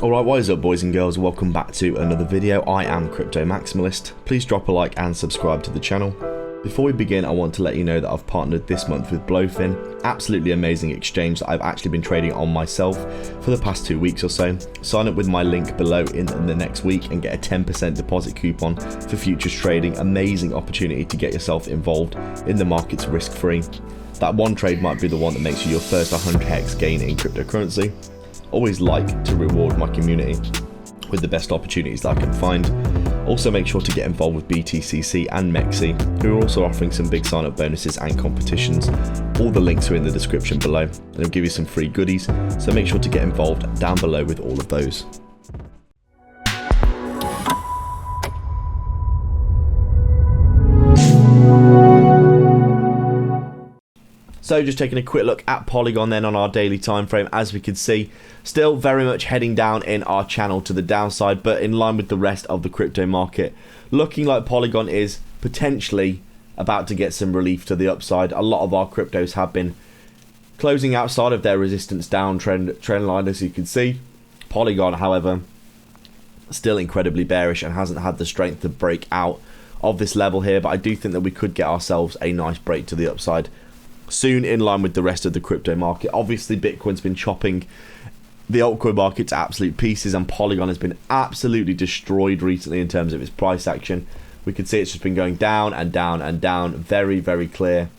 Alright, what is up boys and girls, welcome back to another video. I am Crypto Maximalist. Please drop a like and subscribe to the channel. Before we begin, I want to let you know that I've partnered this month with Blowfin, absolutely amazing exchange that I've actually been trading on myself for the past 2 weeks or so. Sign up with my link below in the next week and get a 10% deposit coupon for futures trading. Amazing opportunity to get yourself involved in the markets risk-free. That one trade might be the one that makes you your first 100x gain in cryptocurrency. Always like to reward my community with the best opportunities that I can find. Also make sure to get involved with BTCC and Mexi, who are also offering some big sign up bonuses and competitions. All the links are in the description below and they'll give you some free goodies, so make sure to get involved down below with all of those. So just taking a quick look at Polygon then on our daily time frame, as we can see, still very much heading down in our channel to the downside, but in line with the rest of the crypto market. Looking like Polygon is potentially about to get some relief to the upside. A lot of our cryptos have been closing outside of their resistance downtrend line, as you can see. Polygon, however, still incredibly bearish and hasn't had the strength to break out of this level here, but I do think that we could get ourselves a nice break to the upside soon, in line with the rest of the crypto market. Obviously Bitcoin's been chopping the altcoin market to absolute pieces, and Polygon has been absolutely destroyed recently in terms of its price action. We can see it's just been going down and down and down. Very, very clear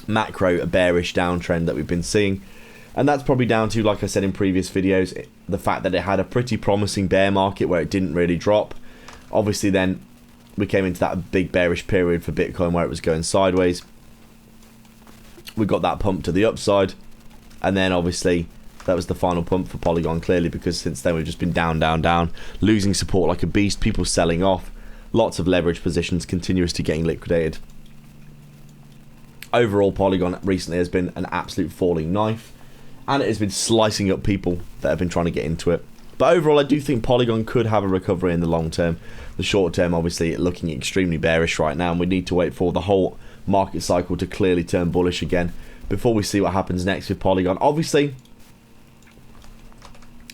macro bearish downtrend that we've been seeing, and that's probably down to, like I said in previous videos, the fact that it had a pretty promising bear market where it didn't really drop. Obviously then we came into that big bearish period for Bitcoin where it was going sideways. We got that pump to the upside, and then obviously that was the final pump for Polygon, clearly, because since then we've just been down, down, down, losing support like a beast, people selling off, lots of leverage positions continuously getting liquidated. Overall, Polygon recently has been an absolute falling knife, and it has been slicing up people that have been trying to get into it. But overall, I do think Polygon could have a recovery in the long term. The short term, obviously, looking extremely bearish right now, and we need to wait for the whole market cycle to clearly turn bullish again before we see what happens next with Polygon. Obviously,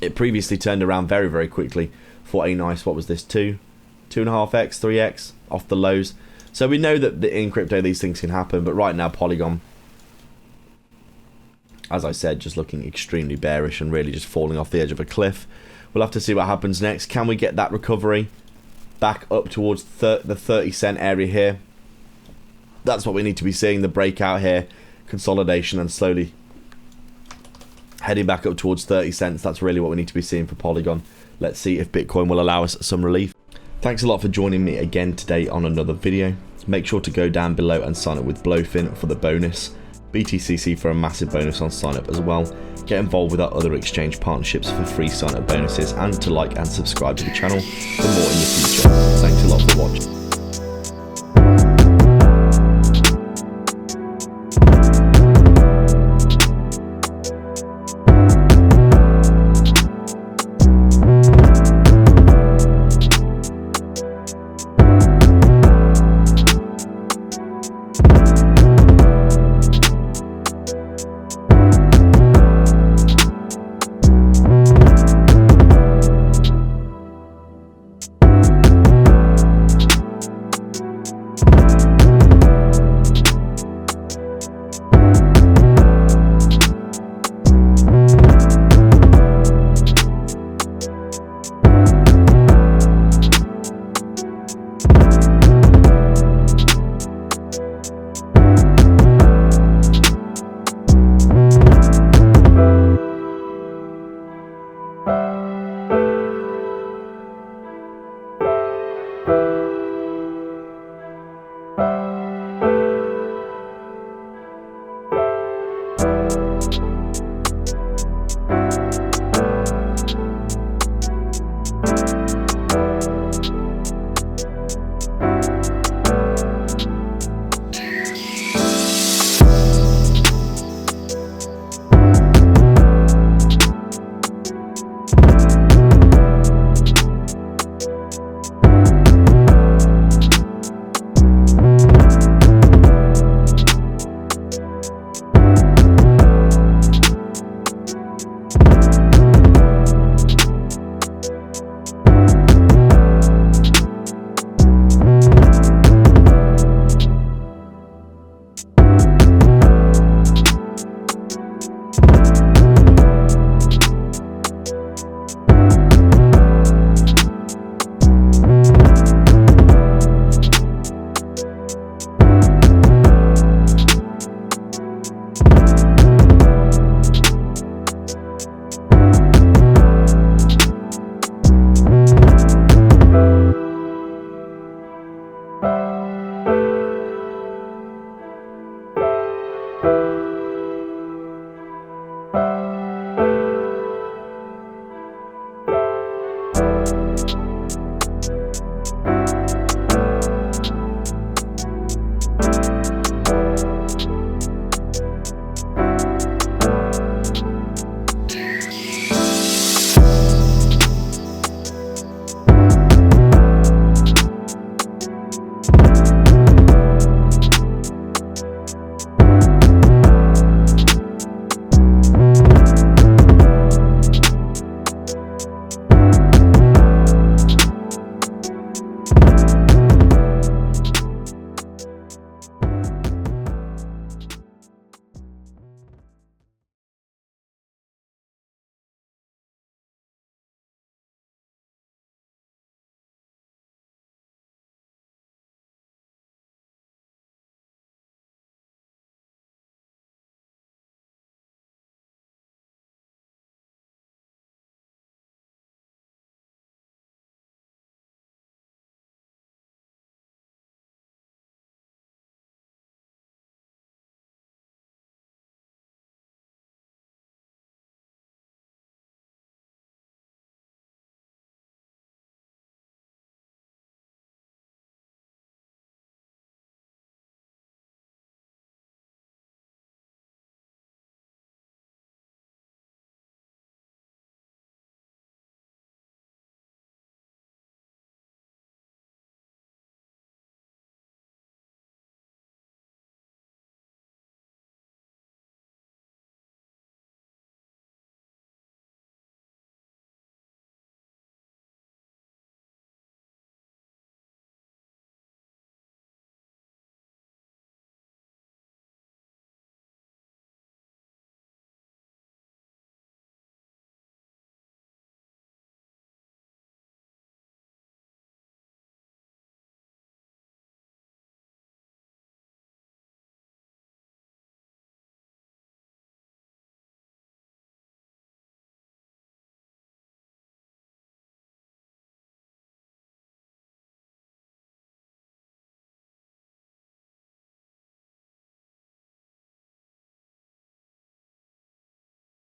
it previously turned around very, very quickly for a nice, what was this, 2.5x, 3x off the lows. So we know that in crypto these things can happen, but right now Polygon, as I said, just looking extremely bearish and really just falling off the edge of a cliff. We'll have to see what happens next. Can we get that recovery back up towards the 30-cent area here? That's what we need to be seeing, the breakout here, consolidation, and slowly heading back up towards 30 cents. That's really what we need to be seeing for Polygon. Let's see if Bitcoin will allow us some relief. Thanks a lot for joining me again today on another video. Make sure to go down below and sign up with Blowfin for the bonus. BTCC for a massive bonus on sign up as well. Get involved with our other exchange partnerships for free sign up bonuses, and to like and subscribe to the channel for more in the future. Thanks a lot for watching.